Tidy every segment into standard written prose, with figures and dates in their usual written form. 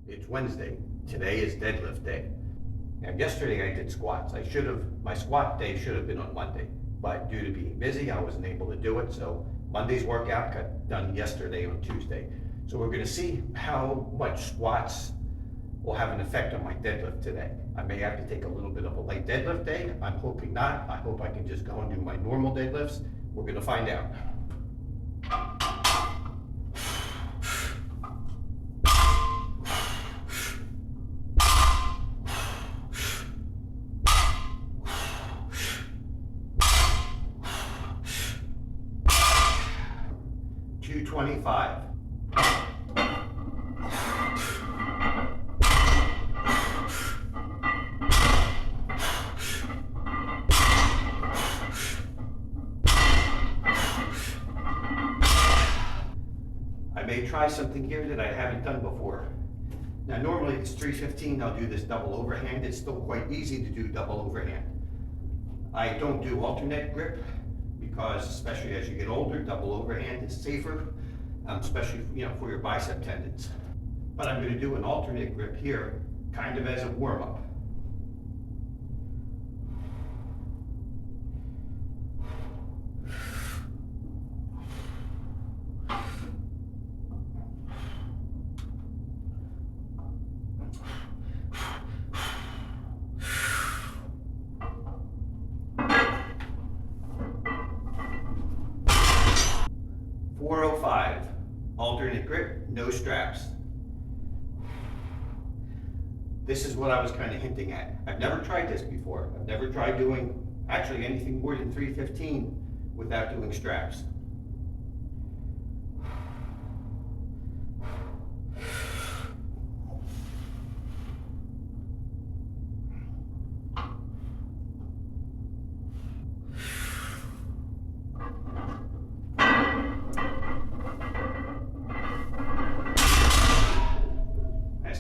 It's Wednesday. Today is deadlift day. Now, yesterday I did squats. My squat day should have been on Monday, but due to being busy, I wasn't able to do it. So Monday's workout got done yesterday on Tuesday. So we're gonna see how much squats will have an effect on my deadlift today. I may have to take a little bit of a light deadlift day. I'm hoping not. I hope I can just go and do my normal deadlifts. We're gonna find out. $225. I may try something here that I haven't done before. Now normally it's 315, I'll do this double overhand. It's still quite easy to do double overhand. I don't do alternate grip because especially as you get older, double overhand is safer, especially for your bicep tendons. But I'm going to do an alternate grip here, kind of as a warm-up. $405, alternate grip, no straps. This is what I was kind of hinting at. I've never tried this before. I've never tried doing actually anything more than 315 without doing straps.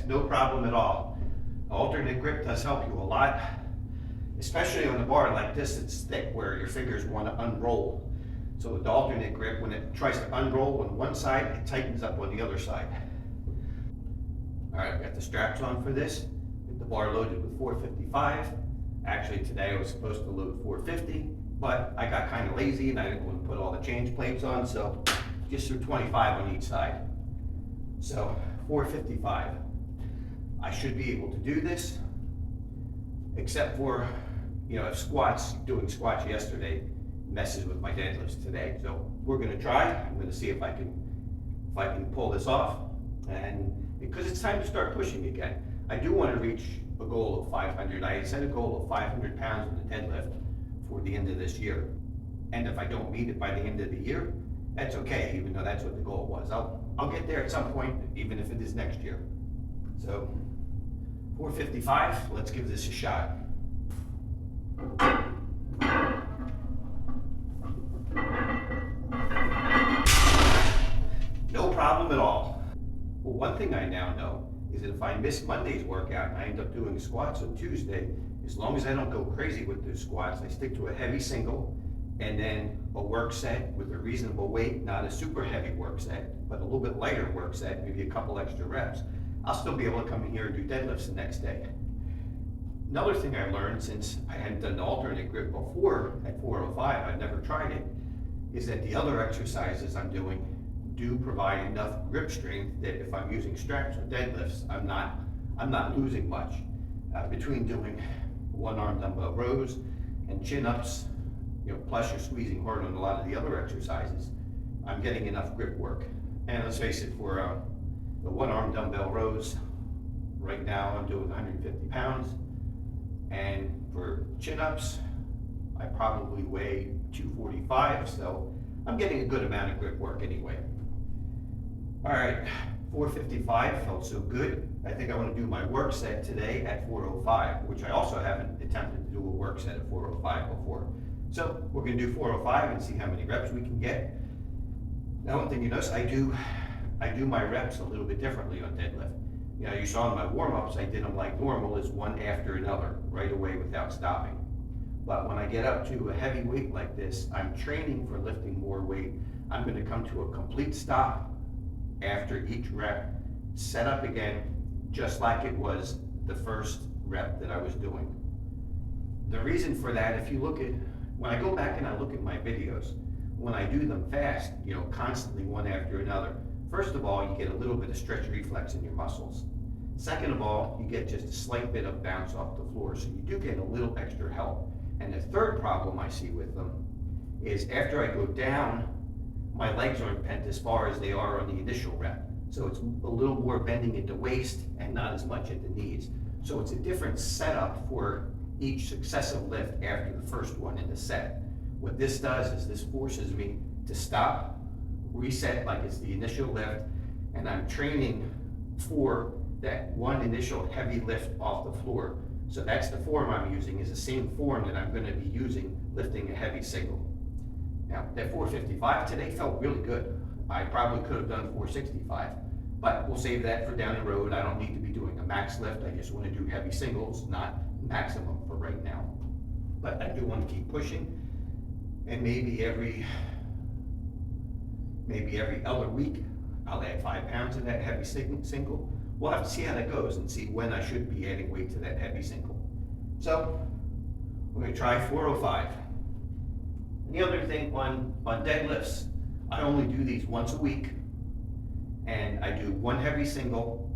No problem at all. Alternate grip does help you a lot, especially on a bar like this that's thick where your fingers want to unroll. So with the alternate grip, when it tries to unroll on one side, it tightens up on the other side. All right, I've got the straps on for this. Get the bar loaded with 455. Actually today I was supposed to load 450, but I got kind of lazy and I didn't want to put all the change plates on, so just threw 25 on each side. So 455. I should be able to do this, except for, if doing squats yesterday messes with my deadlifts today. So we're gonna try. I'm gonna see if I can pull this off. And because it's time to start pushing again. I do want to reach a goal of 500. I set a goal of 500 pounds on the deadlift for the end of this year. And if I don't meet it by the end of the year, that's okay, even though that's what the goal was. I'll get there at some point, even if it is next year. So 455, let's give this a shot. No problem at all. Well, one thing I now know is that if I miss Monday's workout and I end up doing squats on Tuesday, as long as I don't go crazy with those squats, I stick to a heavy single and then a work set with a reasonable weight, not a super heavy work set, but a little bit lighter work set, maybe a couple extra reps. I'll still be able to come in here and do deadlifts the next day. Another thing I learned, since I hadn't done the alternate grip before at 405, I'd never tried it, is that the other exercises I'm doing do provide enough grip strength that if I'm using straps or deadlifts, I'm not losing much. Between doing one arm dumbbell rows and chin-ups, plus you're squeezing hard on a lot of the other exercises, I'm getting enough grip work. And let's face it, for the one arm dumbbell rows, right now I'm doing 150 pounds. And for chin-ups, I probably weigh 245, so I'm getting a good amount of grip work anyway. All right, 455 felt so good. I think I want to do my work set today at 405, which I also haven't attempted to do a work set at 405 before. So we're going to do 405 and see how many reps we can get. Now, one thing you notice, I do my reps a little bit differently on deadlift. You saw in my warm-ups, I did them like normal, is one after another, right away without stopping. But when I get up to a heavy weight like this, I'm training for lifting more weight. I'm going to come to a complete stop after each rep, set up again, just like it was the first rep that I was doing. The reason for that, if you look at, when I go back and I look at my videos, when I do them fast, constantly one after another, first of all, you get a little bit of stretch reflex in your muscles. Second of all, you get just a slight bit of bounce off the floor, so you do get a little extra help. And the third problem I see with them is after I go down, my legs aren't bent as far as they are on the initial rep. So it's a little more bending at the waist and not as much at the knees. So it's a different setup for each successive lift after the first one in the set. What this does is this forces me to stop, reset like it's the initial lift, and I'm training for that one initial heavy lift off the floor. So that's the form I'm using, is the same form that I'm gonna be using lifting a heavy single. Now, that 455 today felt really good. I probably could have done 465, but we'll save that for down the road. I don't need to be doing a max lift. I just wanna do heavy singles, not maximum for right now. But I do wanna keep pushing, and maybe every other week, I'll add 5 pounds to that heavy single. We'll have to see how that goes and see when I should be adding weight to that heavy single. So, we're gonna try 405. And the other thing on deadlifts, I only do these once a week, and I do one heavy single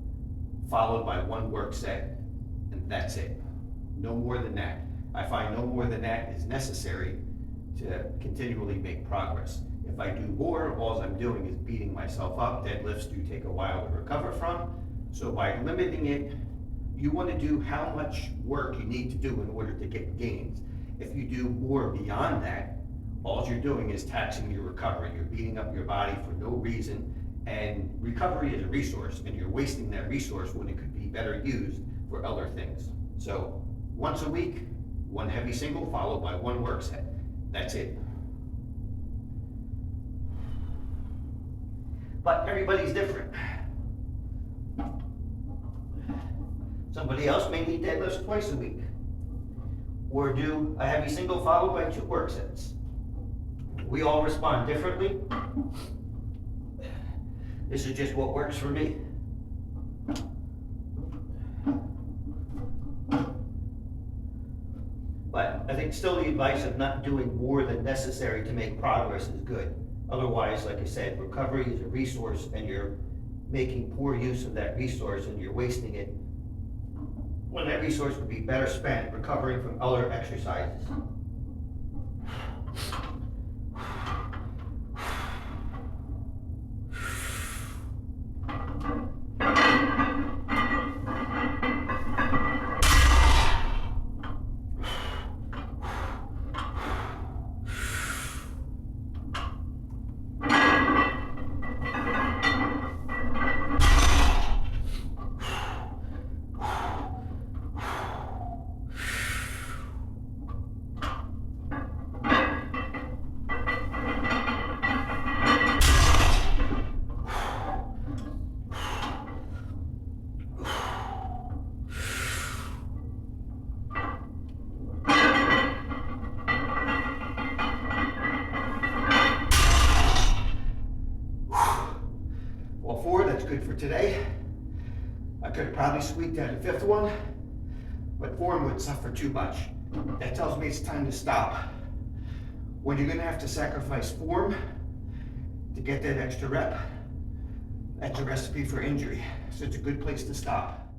followed by one work set, and that's it. No more than that. I find no more than that is necessary to continually make progress. If I do more, all I'm doing is beating myself up. Deadlifts do take a while to recover from. So by limiting it, you want to do how much work you need to do in order to get gains. If you do more beyond that, all you're doing is taxing your recovery. You're beating up your body for no reason, and recovery is a resource, and you're wasting that resource when it could be better used for other things. So once a week, one heavy single followed by one work set. That's it. But everybody's different. Somebody else may need deadlifts twice a week, or do a heavy single followed by 2 work sets. We all respond differently. This is just what works for me. But I think still the advice of not doing more than necessary to make progress is good. Otherwise, like I said, recovery is a resource, and you're making poor use of that resource and you're wasting it when that resource would be better spent recovering from other exercises. Well, 4, that's good for today. I could have probably squeaked out a 5th one, but form would suffer too much. That tells me it's time to stop. When you're gonna have to sacrifice form to get that extra rep, that's a recipe for injury. So it's a good place to stop.